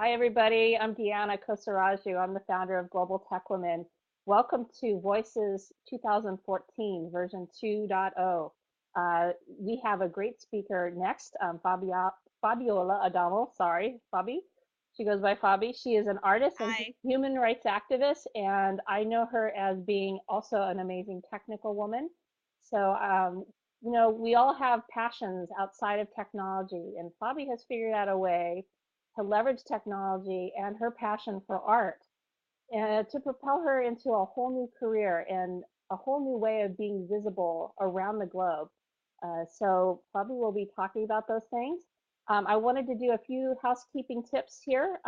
Hi, everybody. I'm Deanna Kosaraju. I'm the founder of Global Tech Women. Welcome to Voices 2014, version 2.0. We have a great speaker next, Fabiola Addamo. Sorry, Fabi. She goes by Fabi. She is an artist and Hi. human rights activist, and I know her as being also an amazing technical woman. So, we all have passions outside of technology, and Fabi has figured out a way to leverage technology and her passion for art and to propel her into a whole new career and a whole new way of being visible around the globe. So probably we'll be talking about those things. I wanted to do a few housekeeping tips here.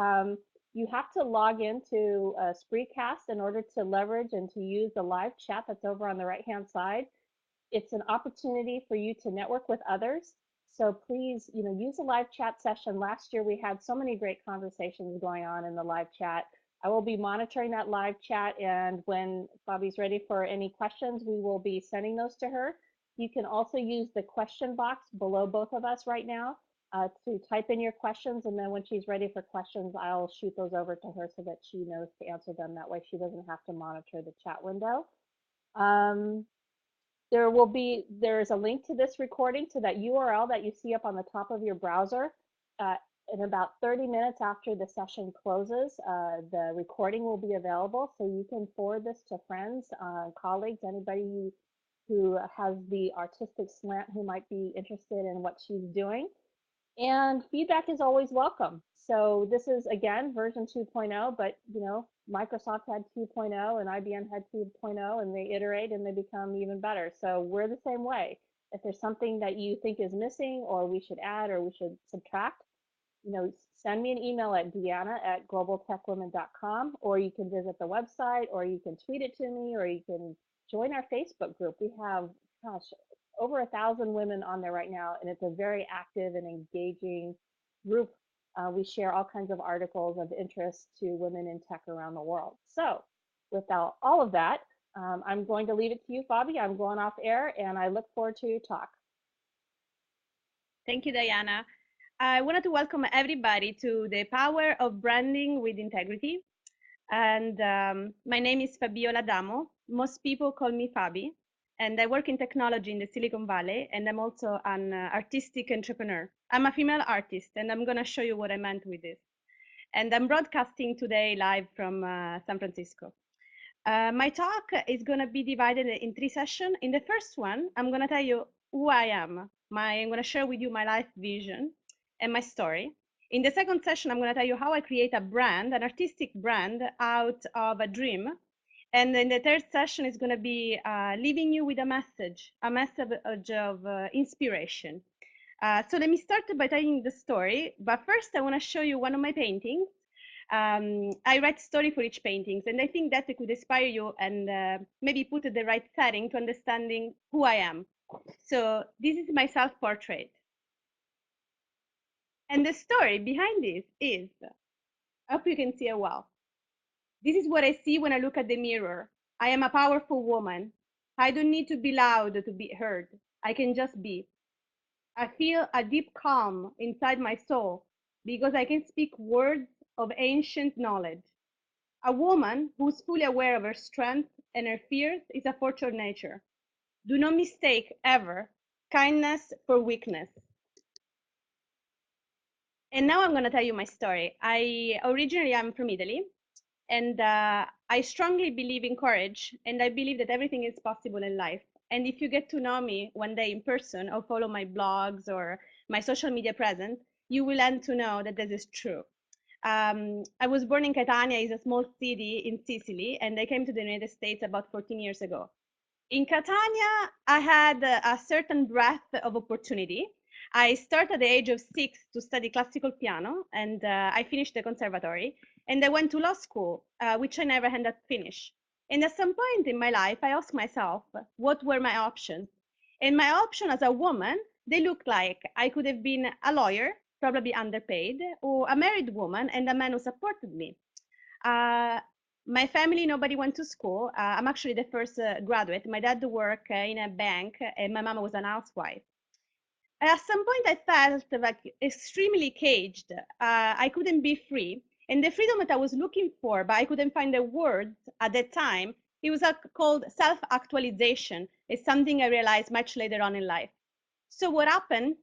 You have to log into Spreecast in order to leverage and to use the live chat that's over on the right-hand side. It's an opportunity for you to network with others. So please, use a live chat session. Last year we had so many great conversations going on in the live chat. I will be monitoring that live chat, and when Bobby's ready for any questions, we will be sending those to her. You can also use the question box below both of us right now to type in your questions, and then when she's ready for questions, I'll shoot those over to her so that she knows to answer them. That way she doesn't have to monitor the chat window. Um, there's a link to this recording to that URL that you see up on the top of your browser. Uh, in about 30 minutes after the session closes, the recording will be available, so you can forward this to friends, colleagues, anybody who has the artistic slant who might be interested in what she's doing. And feedback is always welcome. So this is again version 2.0, but Microsoft had 2.0 and IBM had 2.0, and they iterate and they become even better. So we're the same way. If there's something that you think is missing or we should add or we should subtract, send me an email at deanna@globaltechwomen.com, or you can visit the website, or you can tweet it to me, or you can join our Facebook group. We have, gosh, over 1,000 women on there right now, and it's a very active and engaging group. We share all kinds of articles of interest to women in tech around the world. So without all of that, I'm going to leave it to you, Fabi. I'm going off air, and I look forward to your talk. Thank you, Diana. I wanted to welcome everybody to the Power of Branding with Integrity. And my name is Fabiola Addamo. Most people call me Fabi. And I work in technology in the Silicon Valley. And I'm also an artistic entrepreneur. I'm a female artist, and I'm going to show you what I meant with this. And I'm broadcasting today live from San Francisco. My talk is going to be divided in 3 sessions. In the first one, I'm going to tell you who I am. I'm going to share with you my life vision and my story. In the second session, I'm going to tell you how I create a brand, an artistic brand out of a dream. And then the third session is going to be leaving you with a message of inspiration. So let me start by telling the story. But first, I want to show you one of my paintings. I write story for each paintings, and I think that it could inspire you and maybe put the right setting to understanding who I am. So this is my self-portrait. And the story behind this is, I hope you can see it well. This is what I see when I look at the mirror. I am a powerful woman. I don't need to be loud to be heard. I can just be. I feel a deep calm inside my soul because I can speak words of ancient knowledge. A woman who's fully aware of her strength and her fears is a force of nature. Do not mistake ever kindness for weakness. And now I'm going to tell you my story. I originally am from Italy, and I strongly believe in courage, and I believe that everything is possible in life. And if you get to know me one day in person or follow my blogs or my social media presence, you will learn to know that this is true. I was born in Catania, it's a small city in Sicily, and I came to the United States about 14 years ago. In Catania, I had a certain breadth of opportunity. I started at the age of 6 to study classical piano, and I finished the conservatory. And I went to law school, which I never ended up finish. And at some point in my life, I asked myself, what were my options? And my option as a woman, they looked like I could have been a lawyer, probably underpaid, or a married woman and a man who supported me. Uh, my family, nobody went to school. I'm actually the first graduate. My dad worked in a bank, and my mama was an housewife. At some point, I felt like extremely caged. I couldn't be free. And the freedom that I was looking for, but I couldn't find the words at that time, it was called self actualization. It's something I realized much later on in life. So, what happened?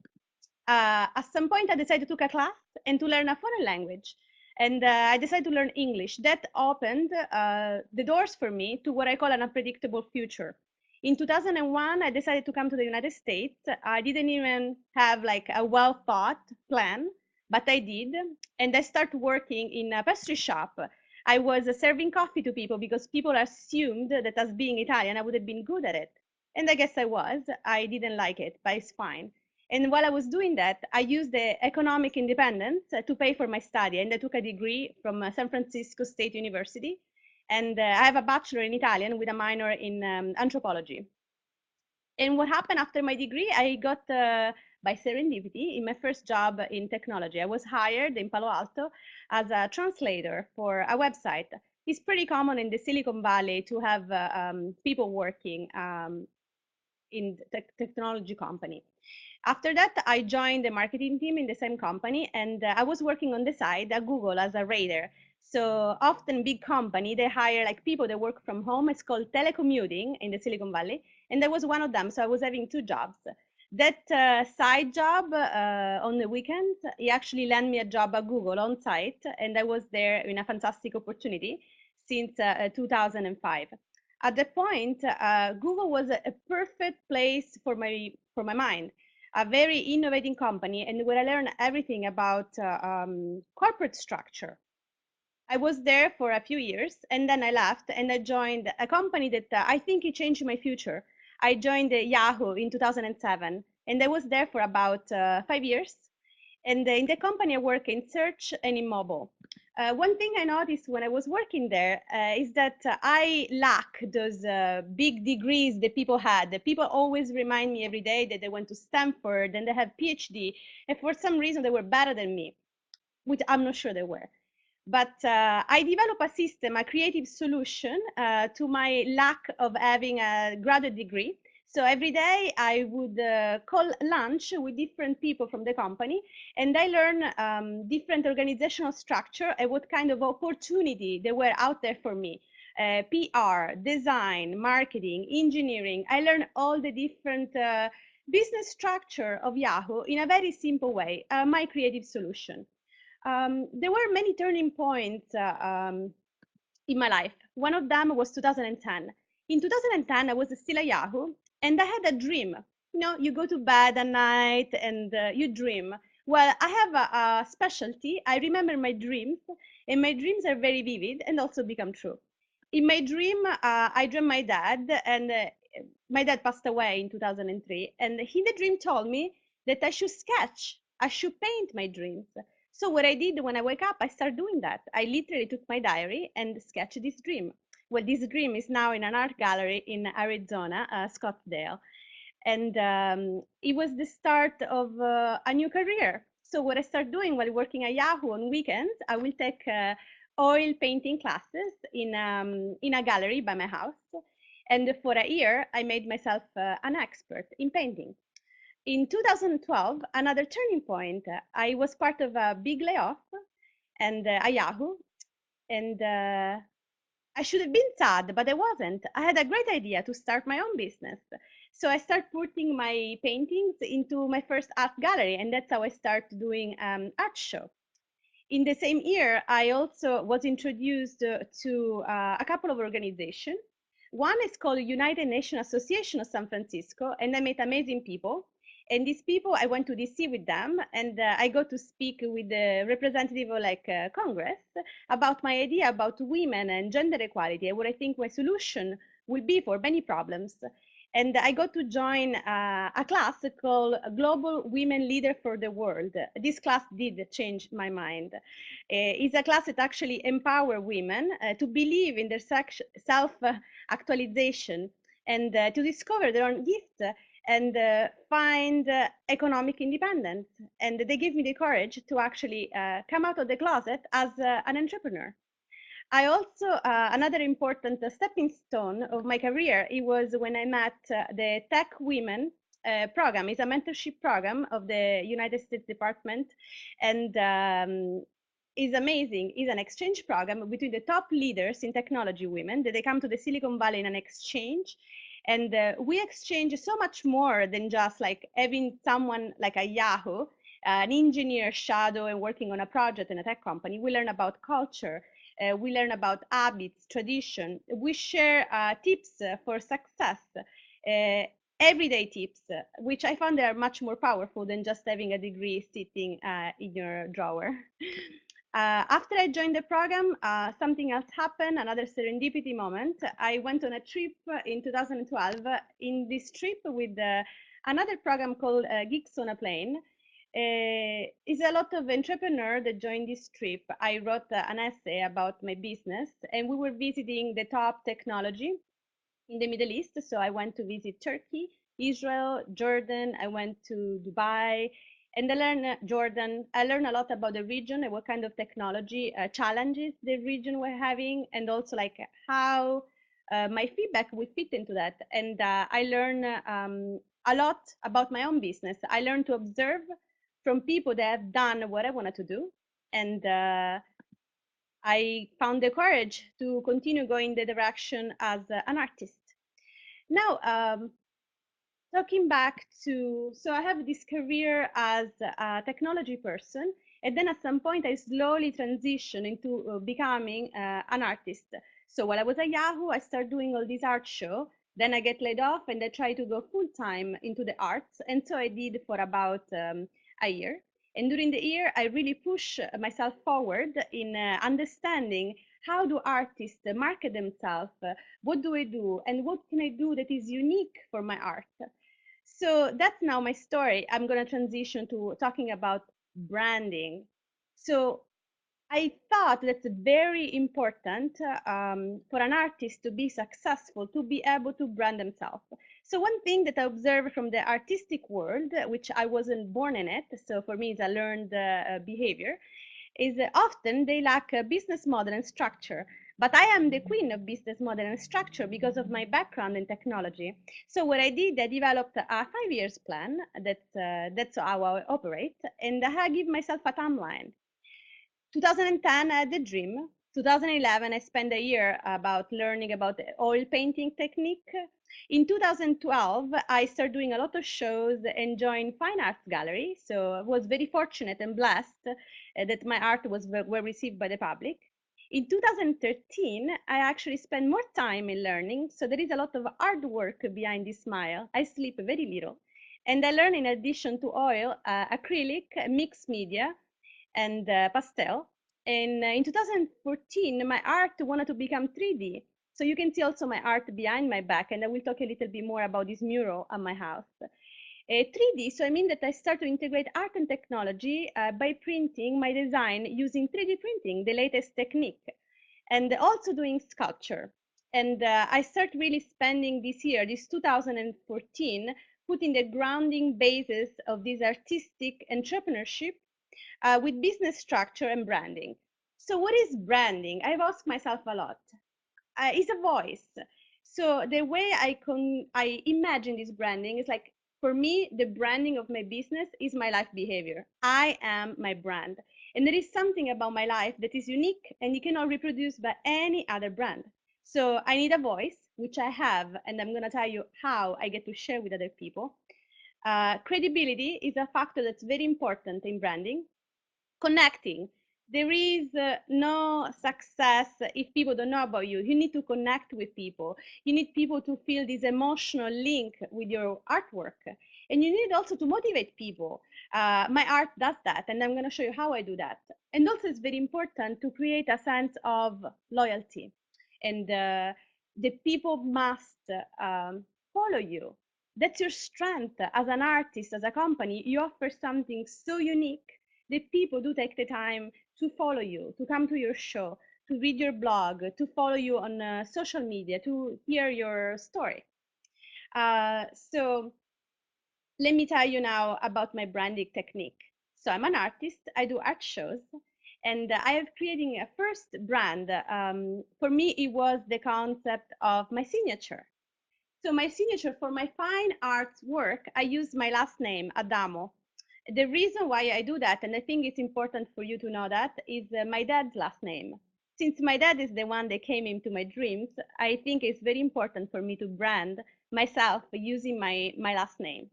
At some point, I decided to take a class and to learn a foreign language. And I decided to learn English. That opened the doors for me to what I call an unpredictable future. In 2001, I decided to come to the United States. I didn't even have like a well thought plan, but I did. And I started working in a pastry shop. I was serving coffee to people because people assumed that as being Italian, I would have been good at it. And I guess I was. I didn't like it, but it's fine. And while I was doing that, I used the economic independence to pay for my study. And I took a degree from San Francisco State University. And I have a bachelor in Italian with a minor in anthropology. And what happened after my degree, I got by serendipity in my first job in technology. I was hired in Palo Alto as a translator for a website. It's pretty common in the Silicon Valley to have people working in the technology company. After that, I joined the marketing team in the same company, and I was working on the side at Google as a rater. So often, big company they hire like people that work from home. It's called telecommuting in the Silicon Valley, and I was one of them. So I was having two jobs. That side job on the weekends, he actually landed me a job at Google on site, and I was there in a fantastic opportunity since 2005. At that point, Google was a perfect place for my mind, a very innovating company, and where I learned everything about corporate structure. I was there for a few years, and then I left, and I joined a company that I think it changed my future. I joined Yahoo in 2007, and I was there for about 5 years. And in the company, I work in search and in mobile. One thing I noticed when I was working there is that I lack those big degrees that people had. The people always remind me every day that they went to Stanford and they have PhD, and for some reason they were better than me, which I'm not sure they were. But I developed a system, a creative solution to my lack of having a graduate degree. So every day I would call lunch with different people from the company, and I learn different organizational structure and what kind of opportunity they were out there for me. PR, design, marketing, engineering. I learned all the different business structure of Yahoo in a very simple way, my creative solution. There were many turning points in my life. One of them was 2010. In 2010, I was still at Yahoo, and I had a dream. You know, you go to bed at night and you dream. Well, I have a specialty. I remember my dreams, and my dreams are very vivid and also become true. In my dream, I dreamt my dad, and my dad passed away in 2003. And he, in the dream, told me that I should sketch, I should paint my dreams. So what I did when I wake up, I started doing that. I literally took my diary and sketched this dream. Well, this dream is now in an art gallery in Arizona, Scottsdale, and it was the start of a new career. So what I started doing while working at Yahoo on weekends, I will take oil painting classes in a gallery by my house, and for a year, I made myself an expert in painting. In 2012, another turning point. I was part of a big layoff and at Yahoo, and I should have been sad, but I wasn't. I had a great idea to start my own business. So I started putting my paintings into my first art gallery, and that's how I started doing art show. In the same year, I also was introduced to a couple of organizations. One is called United Nations Association of San Francisco, and I met amazing people. And these people, I went to DC with them, and I got to speak with the representative of like Congress about my idea about women and gender equality, and what I think my solution will be for many problems. And I got to join a class called Global Women Leader for the World. This class did change my mind. It's a class that actually empower women to believe in their self-actualization and to discover their own gift and find economic independence. And they gave me the courage to actually come out of the closet as an entrepreneur. I also, another important stepping stone of my career, it was when I met the tech women program. It's a mentorship program of the United States Department, and is amazing. It's an exchange program between the top leaders in technology women that they come to the Silicon Valley in an exchange. And we exchange so much more than just like having someone like a Yahoo, an engineer shadow and working on a project in a tech company. We learn about culture. We learn about habits, tradition. We share tips for success, everyday tips, which I found they are much more powerful than just having a degree sitting in your drawer. After I joined the program, something else happened, another serendipity moment. I went on a trip in 2012. In this trip with another program called Geeks on a Plane. Is a lot of entrepreneurs that joined this trip. I wrote an essay about my business, and we were visiting the top technology in the Middle East. So I went to visit Turkey, Israel, Jordan. I went to Dubai, and I learned Jordan. I learned a lot about the region and what kind of technology challenges the region were having, and also like how my feedback would fit into that. And I learned a lot about my own business. I learned to observe from people that have done what I wanted to do, and I found the courage to continue going the direction as an artist. Now, talking back to, so I have this career as a technology person, and then at some point I slowly transitioned into becoming an artist. So while I was at Yahoo, I started doing all these art show. Then I get laid off, and I try to go full time into the arts, and so I did for about a year. And during the year, I really push myself forward in understanding how do artists market themselves, what do I do, and what can I do that is unique for my art. So that's now my story. I'm going to transition to talking about branding. So I thought that's very important for an artist to be successful, to be able to brand themselves. So one thing that I observed from the artistic world, which I wasn't born in it, so for me it's a learned behavior, is that often they lack a business model and structure. But I am the queen of business model and structure because of my background in technology. So what I did, I developed a 5 years plan. That's how I operate, and I give myself a timeline. 2010, I had the dream. 2011, I spent a year about learning about the oil painting technique. In 2012, I started doing a lot of shows and joined fine arts gallery. So I was very fortunate and blessed that my art was well received by the public. In 2013, I actually spent more time in learning. So there is a lot of hard work behind this smile. I sleep very little. And I learned in addition to oil, acrylic, mixed media, and pastel. And in 2014, my art wanted to become 3D. So you can see also my art behind my back, and I will talk a little bit more about this mural at my house. 3D, so I mean that I start to integrate art and technology by printing my design using 3D printing, the latest technique, and also doing sculpture. And I start really spending this year, this 2014, putting the grounding basis of this artistic entrepreneurship with business structure and branding. So, what is branding? I've asked myself a lot. It's a voice. So the way I imagine this branding is like, for me, the branding of my business is my life behavior. I am my brand, and there is something about my life that is unique and you cannot reproduce by any other brand. So I need a voice, which I have, and I'm going to tell you how I get to share with other people. Credibility is a factor that's very important in branding. Connecting. There is no success if people don't know about you. You need to connect with people. You need people to feel this emotional link with your artwork. And you need also to motivate people. My art does that, and I'm going to show you how I do that. And also, it's very important to create a sense of loyalty. And the people must follow you. That's your strength as an artist, as a company. You offer something so unique that people do take the time to follow you, to come to your show, to read your blog, to follow you on social media, to hear your story. So let me tell you now about my branding technique. So I'm an artist, I do art shows, and I have creating a first brand. For me, it was the concept of my signature. So my signature for my fine arts work, I use my last name, Addamo. The reason why I do that, and I think it's important for you to know that, is my dad's last name. Since my dad is the one that came into my dreams, I think it's very important for me to brand myself using my last name.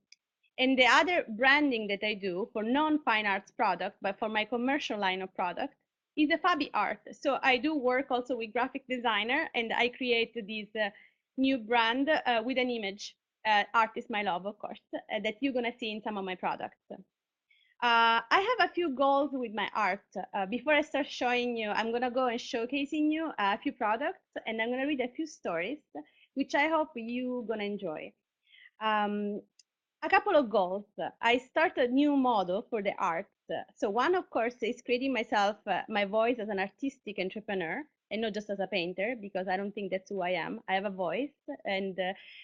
And the other branding that I do for non-fine arts product, but for my commercial line of product, is the Fabi art. So I do work also with graphic designer, and I create this new brand with an image. Art is my love, of course, that you're gonna see in some of my products. I have a few goals with my art. Before I start showing you, I'm gonna go and showcasing you a few products, and I'm gonna read a few stories, which I hope you gonna enjoy. Um, a couple of goals. I start a new model for the arts. So one, of course, is creating myself, my voice as an artistic entrepreneur and not just as a painter, because I don't think that's who I am. I have a voice, and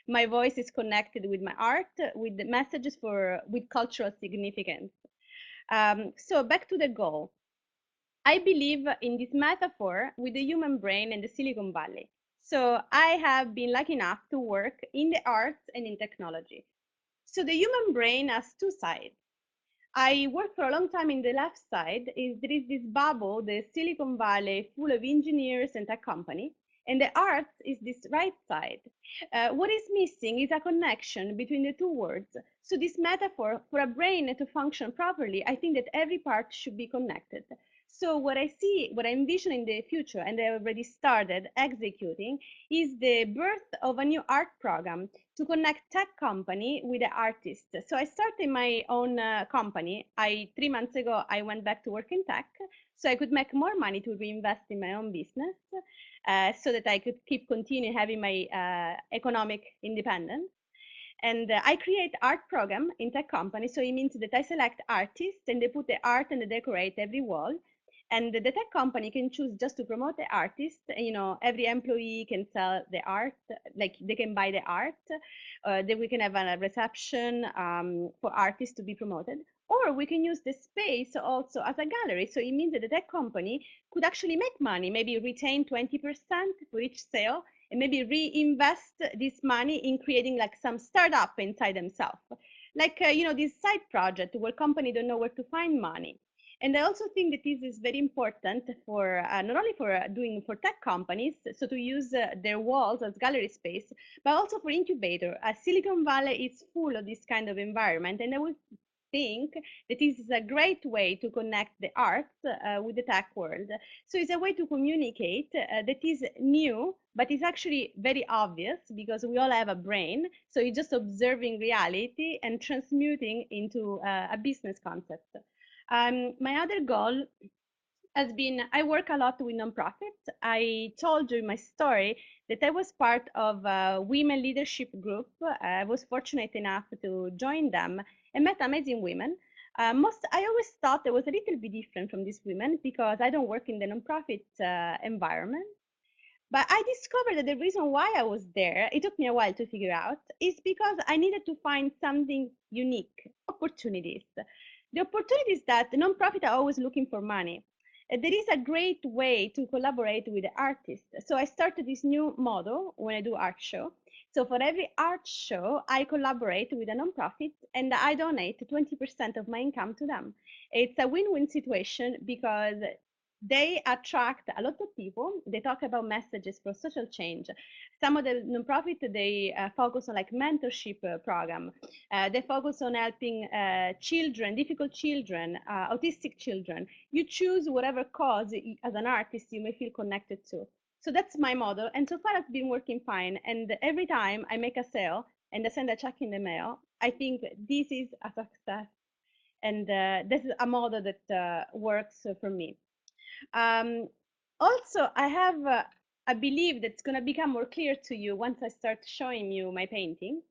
my voice is connected with my art, with the messages with cultural significance. So back to the goal. I believe in this metaphor with the human brain and the Silicon Valley. So I have been lucky enough to work in the arts and in technology. So the human brain has two sides. I worked for a long time in the left side. There is this bubble, the Silicon Valley, full of engineers and tech company, and the arts is this right side. What is missing is a connection between the two worlds. So this metaphor, for a brain to function properly, I think that every part should be connected. So what I see, what I envision in the future, and I already started executing, is the birth of a new art program to connect tech company with the artist. So I started my own company. 3 months ago I went back to work in tech, so I could make more money to reinvest in my own business, so that I could keep continuing having my economic independence. And I create art program in tech company. So it means that I select artists and they put the art and they decorate every wall. And the tech company can choose just to promote the artist. You know, every employee can sell the art, like they can buy the art. Then we can have a reception for artists to be promoted. Or we can use the space also as a gallery. So it means that the tech company could actually make money, maybe retain 20% for each sale, and maybe reinvest this money in creating like some startup inside themselves, like this side project where company don't know where to find money. And I also think that this is very important for not only for doing for tech companies, so to use their walls as gallery space, but also for incubator. Silicon Valley is full of this kind of environment, and I would think that this is a great way to connect the arts with the tech world. So it's a way to communicate that is new, but is actually very obvious because we all have a brain. So you're just observing reality and transmuting into a business concept. My other goal has been I work a lot with nonprofits. I told you in my story that I was part of a women leadership group. I was fortunate enough to join them and met amazing women. I always thought I was a little bit different from these women because I don't work in the nonprofit environment. But I discovered that the reason why I was there, it took me a while to figure out, is because I needed to find something unique, opportunities. The opportunities that the nonprofit are always looking for money. There is a great way to collaborate with the artists. So I started this new model when I do art show. So for every art show, I collaborate with a nonprofit and I donate 20% of my income to them. It's a win-win situation because they attract a lot of people. They talk about messages for social change. Some of the nonprofit they focus on like mentorship program. They focus on helping children, difficult children, autistic children. You choose whatever cause as an artist you may feel connected to. So that's my model, and so far it's been working fine. And every time I make a sale and I send a check in the mail, I think this is a success, and this is a model that works for me. Um, Also, I believe that's going to become more clear to you once I start showing you my painting.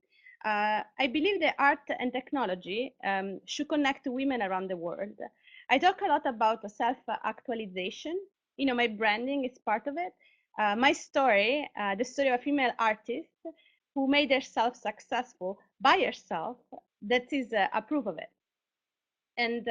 I believe that art and technology should connect women around the world. I talk a lot about self-actualization. You know, my branding is part of it. My story, the story of a female artist who made herself successful by herself, that is a proof of it. And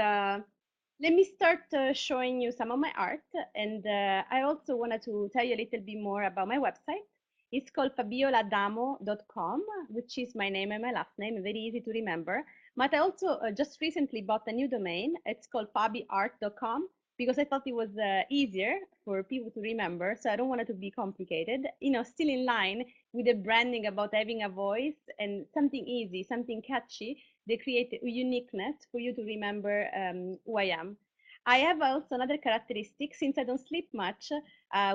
let me start showing you some of my art. And I also wanted to tell you a little bit more about my website. It's called fabioladamo.com, which is my name and my last name, very easy to remember. But I also just recently bought a new domain. It's called fabiart.com because I thought it was easier for people to remember. So I don't want it to be complicated. Still in line with the branding about having a voice and something easy, something catchy. They create a uniqueness for you to remember who I am. I have also another characteristic since I don't sleep much.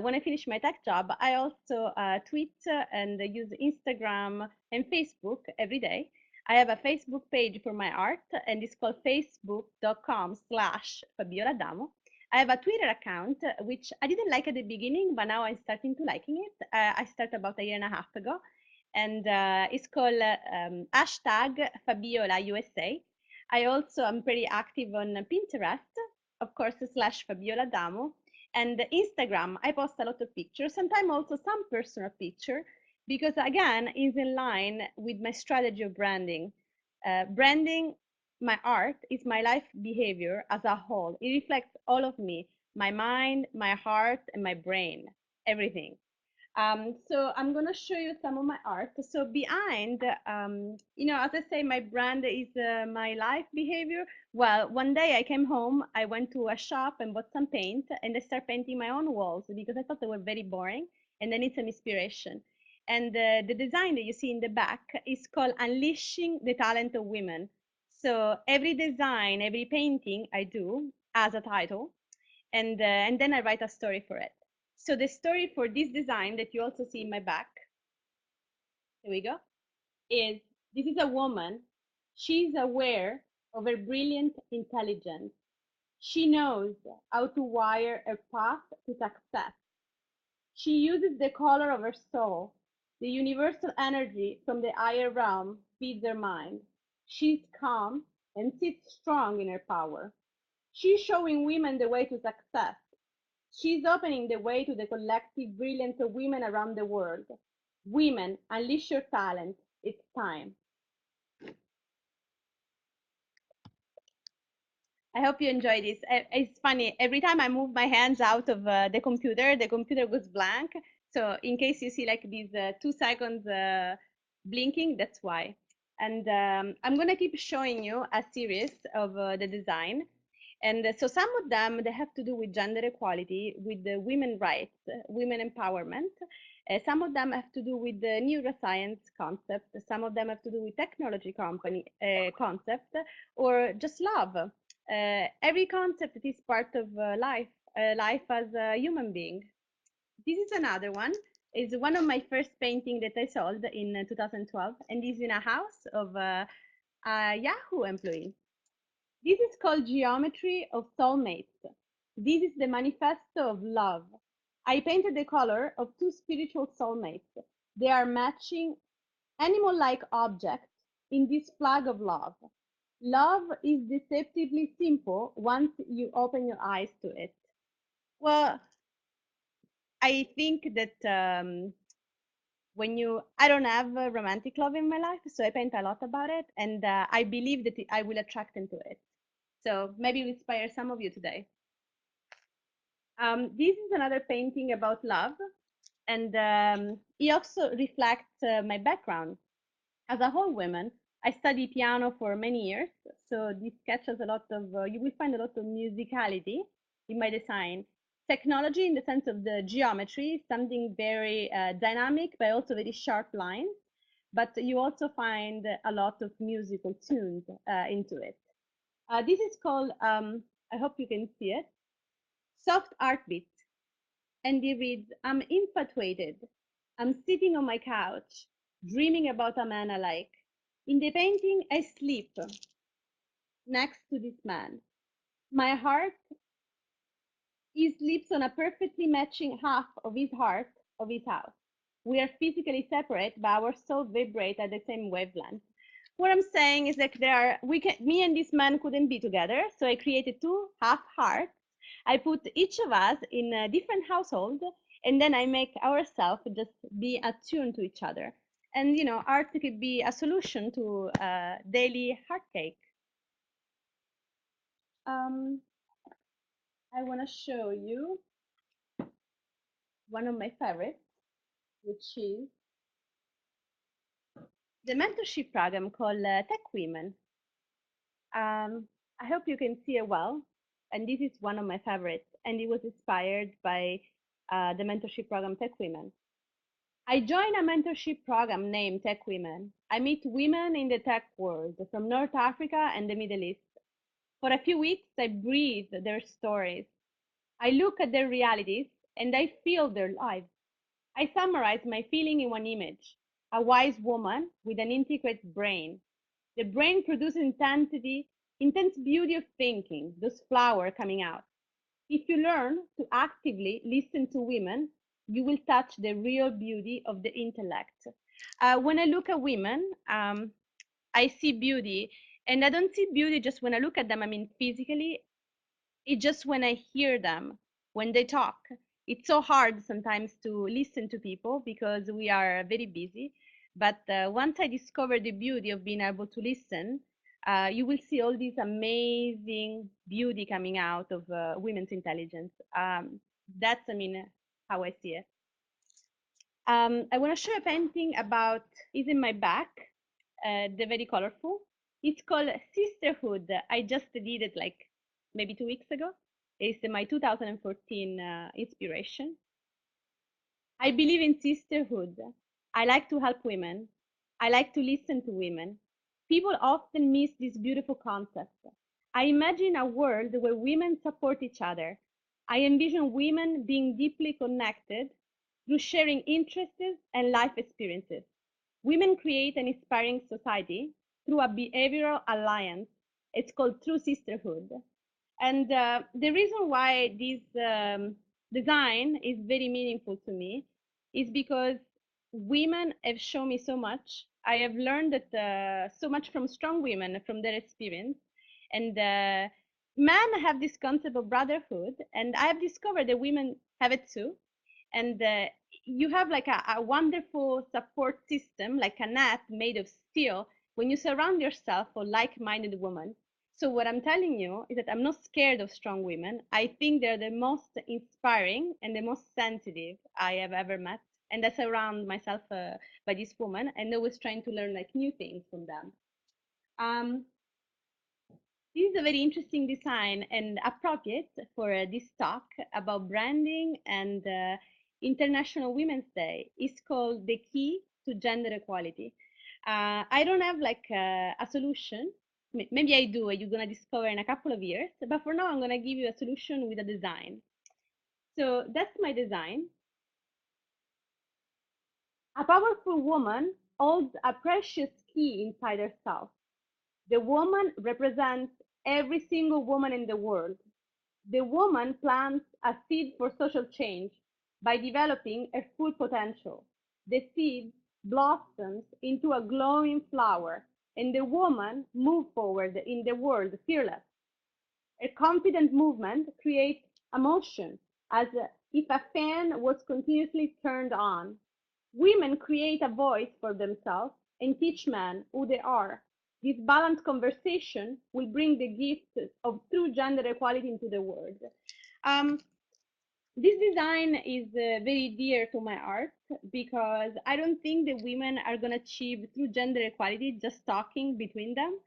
When I finish my tech job, I also tweet and use Instagram and Facebook every day. I have a Facebook page for my art, and it's called facebook.com/Fabiola Damo. I have a Twitter account, which I didn't like at the beginning, but now I'm starting to liking it. I started about a year and a half ago, and it's called hashtag Fabiola USA. I also am pretty active on Pinterest, of course, slash Fabiola Damo, and Instagram. I post a lot of pictures, sometimes also some personal picture, because again, is in line with my strategy of branding. Branding my art is my life behavior as a whole. It reflects all of me, my mind, my heart, and my brain, everything. So I'm gonna show you some of my art. So behind, as I say, my brand is my life behavior. Well, one day I came home, I went to a shop and bought some paint, and I started painting my own walls because I thought they were very boring, and I need some inspiration. And the design that you see in the back is called Unleashing the Talent of Women. So every design, every painting I do has a title, and then I write a story for it. So the story for this design that you also see in my back, here we go, is this is a woman. She's aware of her brilliant intelligence. She knows how to wire a path to success. She uses the color of her soul. The universal energy from the higher realm feeds her mind. She's calm and sits strong in her power. She's showing women the way to success. She's opening the way to the collective brilliance of women around the world. Women, unleash your talent. It's time. I hope you enjoy this. It's funny. Every time I move my hands out of the computer goes blank. So in case you see like these 2 seconds blinking, that's why. And I'm gonna keep showing you a series of the design. And so some of them they have to do with gender equality, with the women rights, women empowerment. Some of them have to do with the neuroscience concept. Some of them have to do with technology company concept, or just love. Every concept is part of life as a human being. This is another one. It's one of my first painting that I sold in 2012, and is in a house of a Yahoo employee. This is called Geometry of Soulmates. This is the manifesto of love. I painted the color of two spiritual soulmates. They are matching animal-like objects in this flag of love. Love is deceptively simple once you open your eyes to it. Well, I think that I don't have a romantic love in my life, so I paint a lot about it, and I believe that I will attract into it. So maybe it will inspire some of you today. This is another painting about love, and it also reflects my background. As a whole woman, I study piano for many years, so this catches a lot of, you will find a lot of musicality in my design. Technology, in the sense of the geometry, something very dynamic, but also very sharp lines. But you also find a lot of musical tunes into it. This is called, I hope you can see it, Soft Art Beat. And it reads, I'm infatuated. I'm sitting on my couch, dreaming about a man I like. In the painting, I sleep next to this man. My heart, he sleeps on a perfectly matching half of his heart of his house. We are physically separate, but our souls vibrate at the same wavelength. What I'm saying is that me and this man couldn't be together, so I created two half hearts. I put each of us in a different household, and then I make ourselves just be attuned to each other. And art could be a solution to daily heartache. Um, I want to show you one of my favorites. which is the mentorship program called Tech Women. I hope you can see it well. And this is one of my favorites. And it was inspired by the mentorship program Tech Women. I joined a mentorship program named Tech Women. I meet women in the tech world from North Africa and the Middle East. For a few weeks, I breathe their stories. I look at their realities and I feel their lives. I summarize my feeling in one image: a wise woman with an integrated brain. The brain produces intensity, intense beauty of thinking, those flowers coming out. If you learn to actively listen to women, you will touch the real beauty of the intellect. When I look at women, I see beauty, and I don't see beauty just when I look at them, I mean physically. It's just when I hear them, when they talk. It's so hard sometimes to listen to people because we are very busy. But once I discover the beauty of being able to listen, you will see all this amazing beauty coming out of women's intelligence. That's, I mean, how I see it. I want to show a painting about, is in my back, they're very colorful. It's called Sisterhood. I just did it like maybe 2 weeks ago. It's my 2014 inspiration. I believe in sisterhood. I like to help women. I like to listen to women. People often miss this beautiful concept. I imagine a world where women support each other. I envision women being deeply connected through sharing interests and life experiences. Women create an inspiring society through a behavioral alliance. It's called True Sisterhood. And the reason why this design is very meaningful to me is because women have shown me so much. I have learned that so much from strong women, from their experience. And men have this concept of brotherhood, and I have discovered that women have it too. And you have like a wonderful support system, like a net made of steel, when you surround yourself with like-minded women. So what I'm telling you is that I'm not scared of strong women. I think they're the most inspiring and the most sensitive I have ever met. And I surround myself by this woman and always trying to learn like new things from them. Um, this is a very interesting design and appropriate for this talk about branding and International Women's Day. It's called The Key to Gender Equality. I don't have like a solution. Maybe I do, you're gonna discover in a couple of years, but for now I'm gonna give you a solution with a design. So that's my design. A powerful woman holds a precious key inside herself. The woman represents every single woman in the world. The woman plants a seed for social change by developing her full potential. The seed blossoms into a glowing flower, and the woman moves forward in the world fearless. A confident movement creates a motion, as if a fan was continuously turned on. Women create a voice for themselves and teach men who they are. This balanced conversation will bring the gift of true gender equality into the world. Um, this design is very dear to my art because I don't think that women are going to achieve true gender equality just talking between them.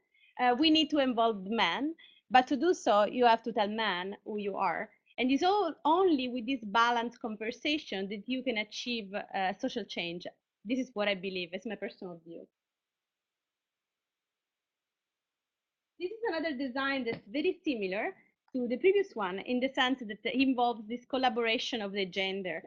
We need to involve men, but to do so, you have to tell men who you are. And it's all only with this balanced conversation that you can achieve social change. This is what I believe. It's my personal view. This is another design that's very similar to the previous one in the sense that it involves this collaboration of the gender.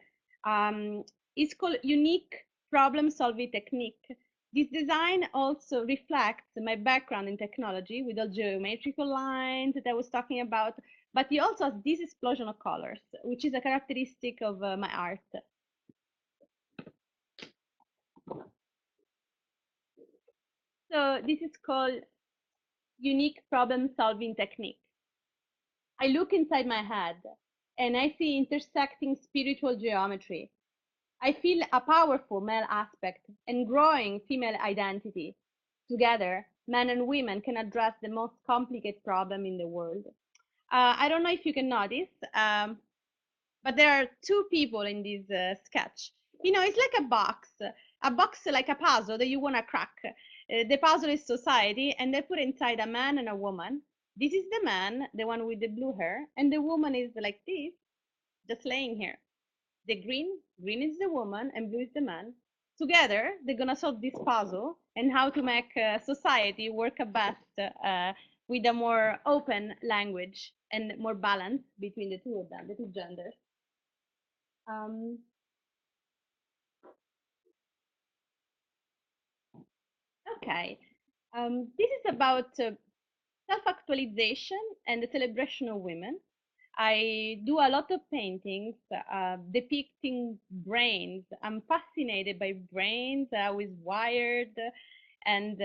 It's called unique problem solving technique. This design also reflects my background in technology with all geometrical lines that I was talking about, but it also has this explosion of colors, which is a characteristic of my art. So this is called unique problem solving technique. I look inside my head and I see intersecting spiritual geometry. I feel a powerful male aspect and growing female identity. Together, men and women can address the most complicated problem in the world. I don't know if you can notice, but there are two people in this sketch. It's like a box like a puzzle that you want to crack. The puzzle is society, and they put inside a man and a woman. This is the man, the one with the blue hair, and the woman is like this, just laying here. The green is the woman, and blue is the man. Together, they're gonna solve this puzzle and how to make society work best with a more open language and more balance between the two of them, the two genders. Um, okay. This is about self-actualization and the celebration of women. I do a lot of paintings depicting brains. I'm fascinated by brains, how it's wired, and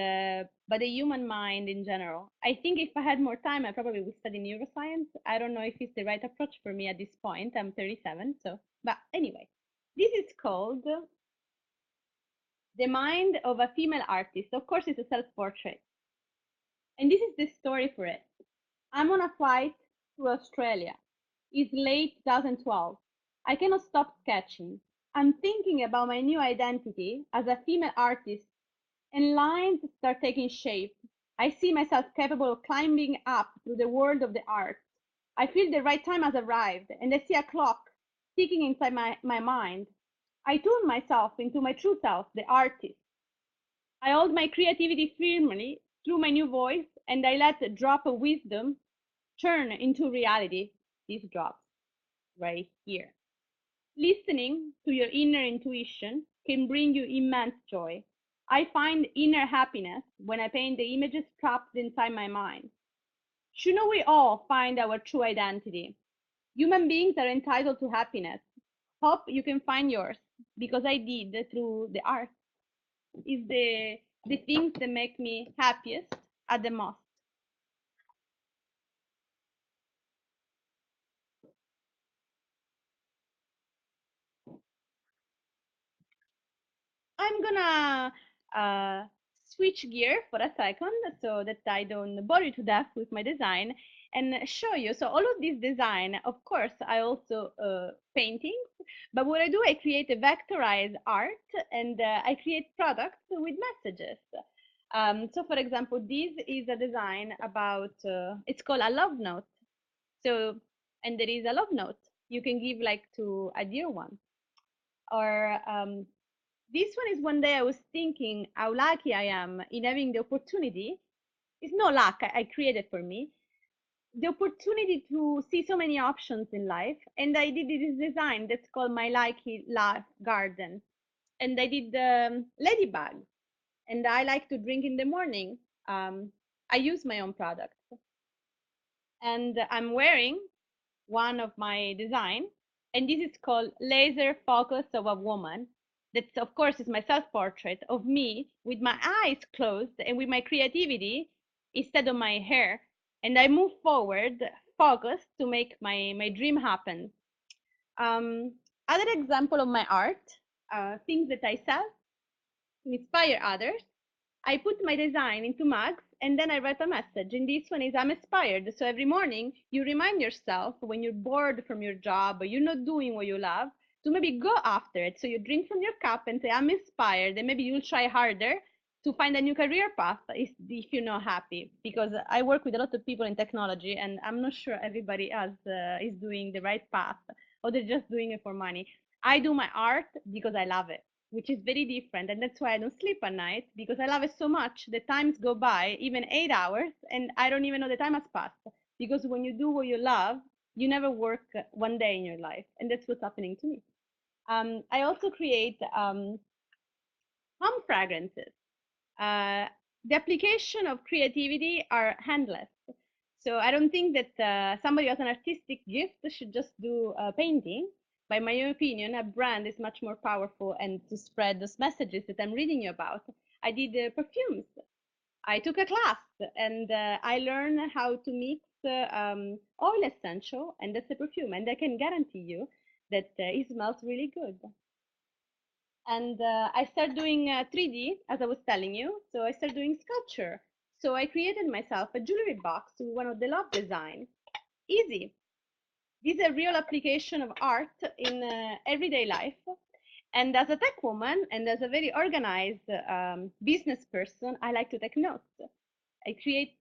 by the human mind in general. I think if I had more time, I probably would study neuroscience. I don't know if it's the right approach for me at this point. I'm 37, so. But anyway, this is called The Mind of a Female Artist. Of course, it's a self-portrait, and this is the story for it. I'm on a flight to Australia. It's late 2012. I cannot stop sketching. I'm thinking about my new identity as a female artist, and lines start taking shape. I see myself capable of climbing up through the world of the arts. I feel the right time has arrived, and I see a clock ticking inside my mind. I tune myself into my true self, the artist. I hold my creativity firmly through my new voice, and I let the drop of wisdom turn into reality. This drops right here. Listening to your inner intuition can bring you immense joy. I find inner happiness when I paint the images trapped inside my mind. Shouldn't we all find our true identity? Human beings are entitled to happiness. Hope you can find yours because I did through the art. Is the things that make me happiest at the most. I'm gonna uh, switch gear for a second so that I don't bore you to death with my design and show you. So all of this design, of course, I also paintings, but what I do, I create a vectorized art and I create products with messages. So for example, this is a design about, it's called a love note. So, and there is a love note you can give like to a dear one. Or this one is one day I was thinking how lucky I am in having the opportunity. It's no luck, I created for me the opportunity to see so many options in life. And I did this design that's called My Lucky Life Garden. And I did the ladybug. And I like to drink in the morning. I use my own products. And I'm wearing one of my design, and this is called Laser Focus of a Woman. That, of course, is my self-portrait of me with my eyes closed and with my creativity instead of my hair. And I move forward, focused to make my dream happen. Um, Other example of my art, things that I sell to inspire others. I put my design into mugs and then I write a message. And this one is I'm inspired. So every morning you remind yourself when you're bored from your job or you're not doing what you love to maybe go after it. So you drink from your cup and say, I'm inspired. And maybe you'll try harder to find a new career path if you're not happy. Because I work with a lot of people in technology and I'm not sure everybody else is doing the right path or they're just doing it for money. I do my art because I love it, which is very different. And that's why I don't sleep at night because I love it so much. The times go by, even 8 hours, and I don't even know the time has passed. Because when you do what you love, you never work one day in your life. And that's what's happening to me. I also create home fragrances. Uh, the application of creativity are handless. So I don't think that somebody who has an artistic gift should just do painting. By my opinion, a brand is much more powerful and to spread those messages that I'm reading you about. I did perfumes. I took a class and I learned how to mix oil essential and that's a perfume. And I can guarantee you that it smells really good. And I started doing 3D, as I was telling you. So I started doing sculpture. So I created myself a jewelry box with one of the love design. Easy. This is a real application of art in everyday life. And as a tech woman and as a very organized business person, I like to take notes. I create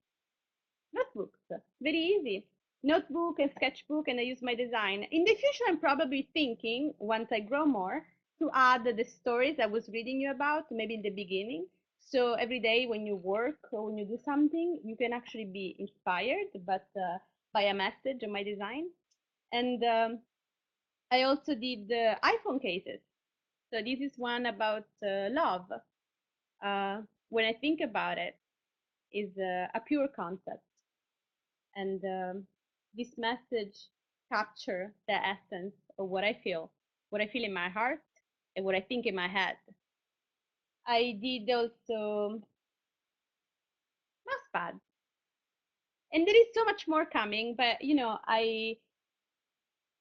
notebooks, very easy. Notebook and sketchbook, and I use my design. In the future, I'm probably thinking, once I grow more, to add the stories I was reading you about, maybe in the beginning. So every day when you work or when you do something, you can actually be inspired, but by a message on my design. And I also did iPhone cases. So this is one about love. Uh, when I think about it, is a pure concept, and this message capture the essence of what I feel in my heart, and what I think in my head. I did also mousepad, and there is so much more coming. But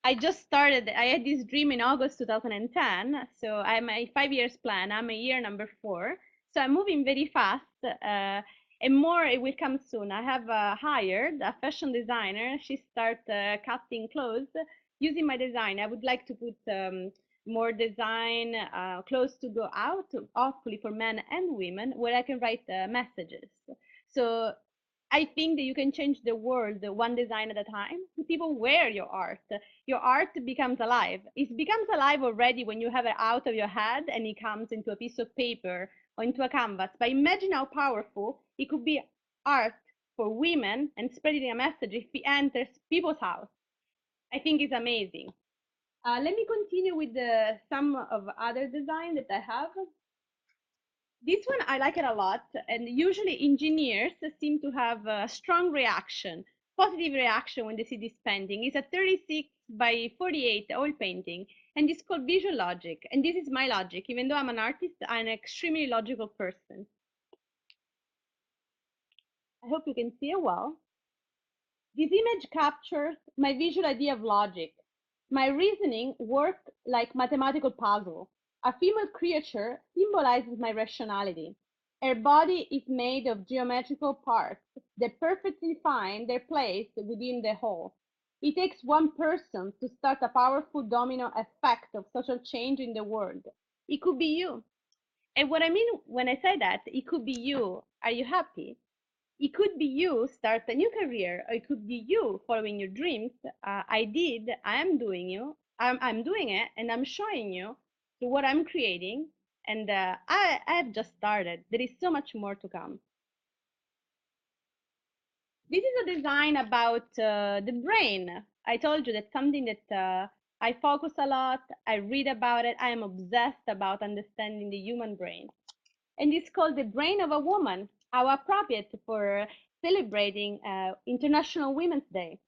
I just started. I had this dream in August 2010. So I'm a 5 years plan. I'm a year number 4. So I'm moving very fast, and more it will come soon. I have hired a fashion designer. She start cutting clothes using my design. I would like to put more design clothes to go out, hopefully for men and women, where I can write messages. So I think that you can change the world one design at a time. People wear your art. Your art becomes alive. It becomes alive already when you have it out of your head and it comes into a piece of paper or into a canvas. But imagine how powerful it could be art for women and spreading a message if it enters people's house. I think it's amazing. Let me continue with some of other design that I have. This one I like it a lot, and usually engineers seem to have a strong reaction, positive reaction when they see this painting. It's a 36 by 48 oil painting, and it's called visual logic. And this is my logic. Even though I'm an artist, I'm an extremely logical person. I hope you can see it well. This image captures my visual idea of logic. My reasoning works like mathematical puzzle. A female creature symbolizes my rationality. Her body is made of geometrical parts that perfectly find their place within the whole. It takes one person to start a powerful domino effect of social change in the world. It could be you. And what I mean when I say that, it could be you. Are you happy? It could be you start a new career, or it could be you following your dreams. I am doing I'm doing it, and I'm showing you to what I'm creating. And I've just started. There is so much more to come. This is a design about the brain. I told you that's something that I focus a lot. I read about it. I am obsessed about understanding the human brain. And it's called The Brain of a Woman, how appropriate for celebrating International Women's Day.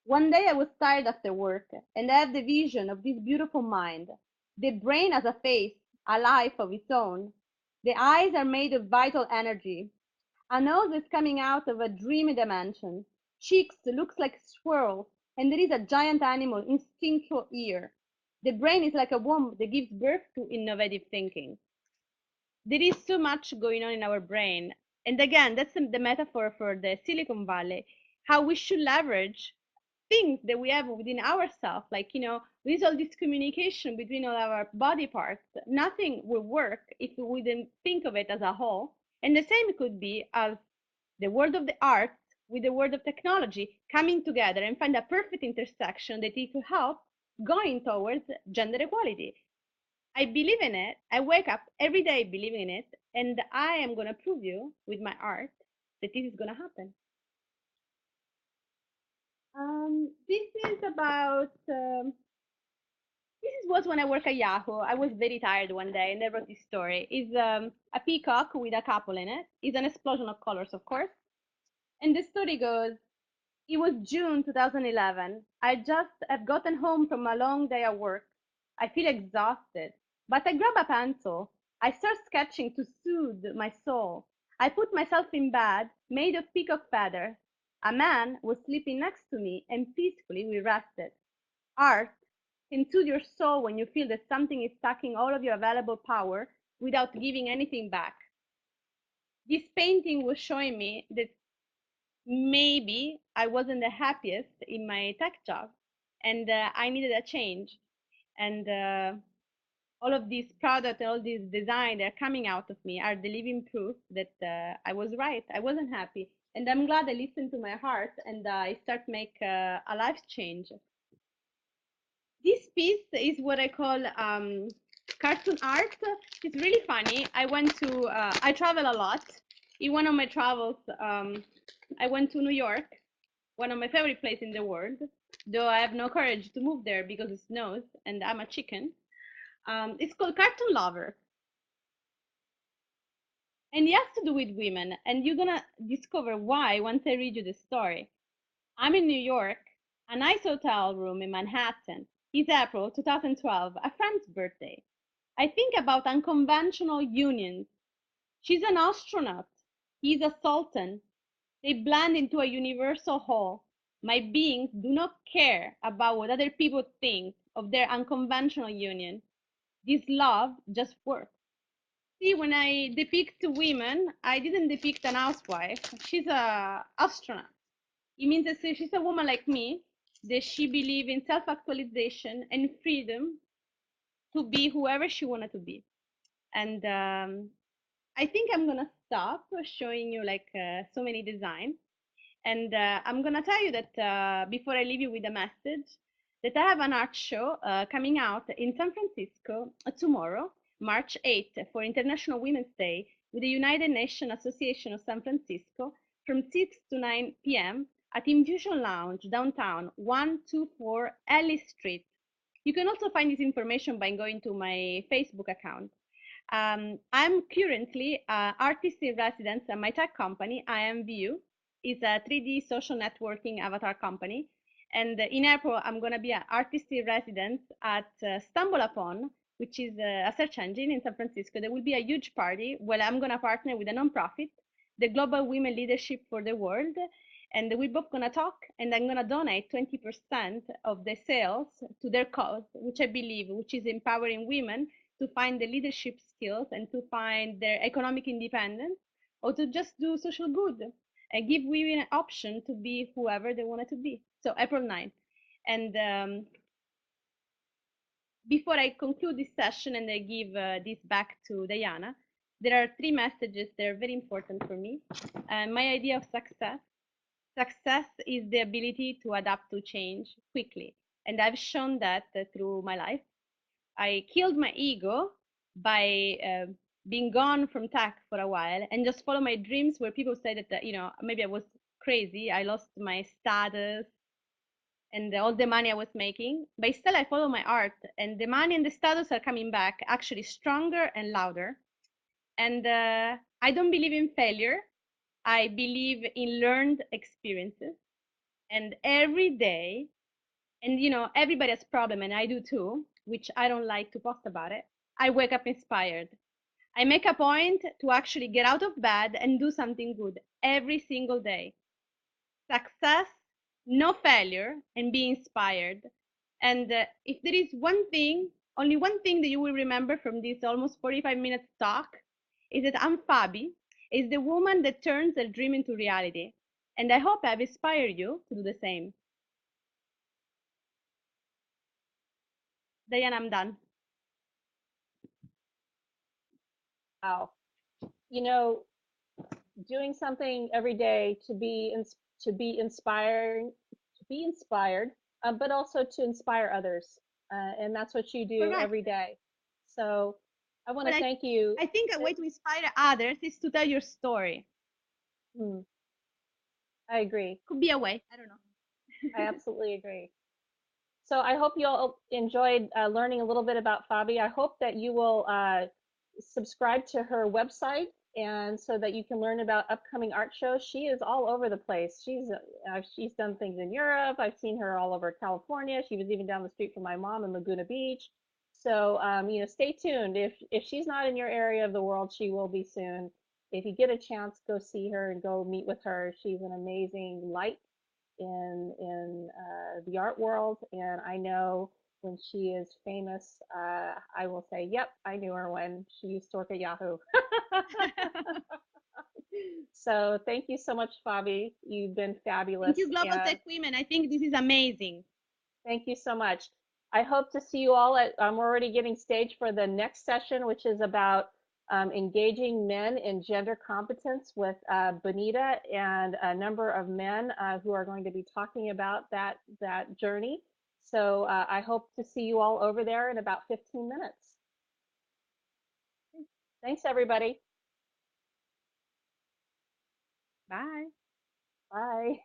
One day I was tired after work, and I had the vision of this beautiful mind. The brain has a face, a life of its own. The eyes are made of vital energy. A nose is coming out of a dreamy dimension. Cheeks looks like swirls, and there is a giant animal instinctual ear. The brain is like a womb that gives birth to innovative thinking. There is so much going on in our brain. And again, that's the metaphor for the Silicon Valley, how we should leverage things that we have within ourselves, like, with all this communication between all our body parts. Nothing will work if we didn't think of it as a whole. And the same could be as the world of the arts with the world of technology coming together and find a perfect intersection that it could help going towards gender equality. I believe in it. I wake up every day believing in it, and I am going to prove you with my art that this is going to happen. This is about. This was when I worked at Yahoo. I was very tired one day, and I wrote this story. It's a peacock with a couple in it. It's an explosion of colors, of course. And the story goes, it was June 2011. I just have gotten home from a long day at work. I feel exhausted, but I grab a pencil. I start sketching to soothe my soul. I put myself in bed made of peacock feathers. A man was sleeping next to me, and peacefully we rested. Art can soothe your soul when you feel that something is sucking all of your available power without giving anything back. This painting was showing me that maybe I wasn't the happiest in my tech job, and I needed a change. And all of these products and all these design that are coming out of me are the living proof that I was right. I wasn't happy, and I'm glad I listened to my heart and I start make a life change. This piece is what I call cartoon art. It's really funny. I travel a lot. In one of my travels, I went to New York, one of my favorite places in the world, though I have no courage to move there because it snows and I'm a chicken. It's called Cartoon Lover, and it has to do with women, and you're gonna discover why once I read you the story. I'm in New York, a nice hotel room in Manhattan. It's April 2012, a friend's birthday. I think about unconventional unions. She's an astronaut. He's a sultan. They blend into a universal whole. My beings do not care about what other people think of their unconventional union. This love just works. See, when I depict women, I didn't depict an housewife. She's a astronaut. It means that she's a woman like me, that she believes in self-actualization and freedom to be whoever she wanted to be. And I think I'm gonna stop showing you like so many designs. And I'm gonna tell you that before I leave you with a message, that I have an art show coming out in San Francisco tomorrow, March 8th, for International Women's Day with the United Nations Association of San Francisco from 6 to 9 p.m. at Infusion Lounge, downtown, 124 Ellis Street. You can also find this information by going to my Facebook account. I'm currently artist in residence at my tech company, IMVU. It's a 3D social networking avatar company. And in April, I'm going to be an artist in residence at Stumble Upon, which is a search engine in San Francisco. There will be a huge party where I'm going to partner with a nonprofit, the Global Women Leadership for the World. And we're both going to talk, and I'm going to donate 20% of the sales to their cause, which I believe, which is empowering women to find the leadership skills and to find their economic independence, or to just do social good and give women an option to be whoever they wanted to be. So April 9th. And before I conclude this session and I give this back to Diana, there are three messages that are very important for me. My idea of success. Success is the ability to adapt to change quickly. And I've shown that through my life. I killed my ego by being gone from tech for a while and just follow my dreams where people say that, maybe I was crazy. I lost my status and all the money I was making, but still I follow my art and the money and the status are coming back actually stronger and louder. And I don't believe in failure. I believe in learned experiences. And every day, and everybody has problem and I do too, which I don't like to post about it, I wake up inspired. I make a point to actually get out of bed and do something good every single day. Success, no failure, and be inspired. And if there is one thing, only one thing that you will remember from this almost 45 minutes talk is that I'm Fabi, is the woman that turns a dream into reality. And I hope I've inspired you to do the same. Diane, I'm done. Wow. You know, doing something every day to be inspiring, to be inspired, but also to inspire others, and that's what you do Correct. every day. So I want to Well, thank you. I think a way to inspire others is to tell your story. Hmm, I agree. Could be a way. I don't I know. absolutely agree. So I hope you all enjoyed learning a little bit about Fabi. I hope that you will subscribe to her website and so that you can learn about upcoming art shows. She is all over the place. She's done things in Europe. I've seen her all over California. She was even down the street from my mom in Laguna Beach. So stay tuned. If she's not in your area of the world, she will be soon. If you get a chance, go see her and go meet with her. She's an amazing light in the art world, and I know when she is famous, I will say, "Yep, I knew her when she used to work at Yahoo." So thank you so much, Fabi. You've been Thank fabulous, you, Global and Tech Women. I think this is amazing. thank you so much. I hope to see you all at, I'm already getting staged for the next session, which is about engaging men in gender competence with Bonita and a number of men who are going to be talking about that journey. So I hope to see you all over there in about 15 minutes. Thanks, everybody. Bye. Bye.